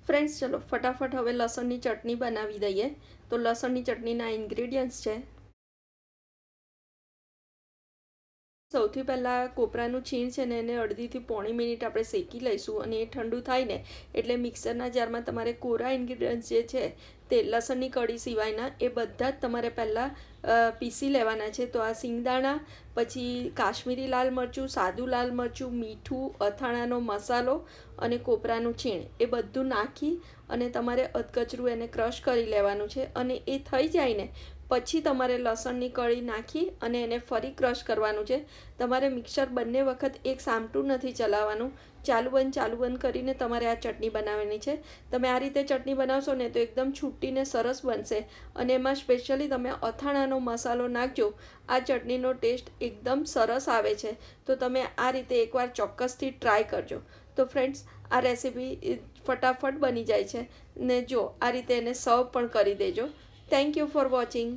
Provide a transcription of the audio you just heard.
Friends ચલો ફટાફટ હવે લસણની ચટણી બનાવી દઈએ. તો લસણની ચટણીના ઇન્ગ્રેડિયન્ટ્સ છે. સૌથી પહેલાં કોપરાનું છીણ છે ને એને અડધીથી પોણી મિનિટ આપણે શેકી લઈશું, અને એ ઠંડુ થાય ને એટલે મિક્સરના જારમાં તમારે કોરા ઇન્ગ્રેડિયન્ટ્સ જે છે તે લસણની કળી સિવાયના એ બધા જ તમારે પહેલાં પીસી લેવાના છે. તો આ સિંગદાણા, પછી કાશ્મીરી લાલ મરચું, સાદું લાલ મરચું, મીઠું, અથાણાનો મસાલો અને કોપરાનું છીણ એ બધું નાખી અને તમારે અધકચરું એને ક્રશ કરી લેવાનું છે. અને એ થઈ જાય ને પછી તમારે લસણની કળી નાખી અને એને ફરી ક્રશ કરવાનું છે. તમારે મિક્સર બંને વખત એક સામટું નથી ચલાવવાનું, ચાલુ બંધ કરીને તમારે આ ચટણી બનાવવાની છે. તમે આ રીતે ચટણી બનાવશો ને તો એકદમ છૂટીને સરસ બનશે. અને એમાં સ્પેશિયલી તમે અથાણાનો મસાલો નાખજો, આ ચટણીનો ટેસ્ટ એકદમ સરસ આવે છે. તો તમે આ રીતે એકવાર ચોક્કસથી ટ્રાય કરજો. તો ફ્રેન્ડ્સ, આ રેસીપી ફટાફટ બની જાય છે ને જો આ રીતે એને સર્વ પણ કરી દેજો. Thank you for watching.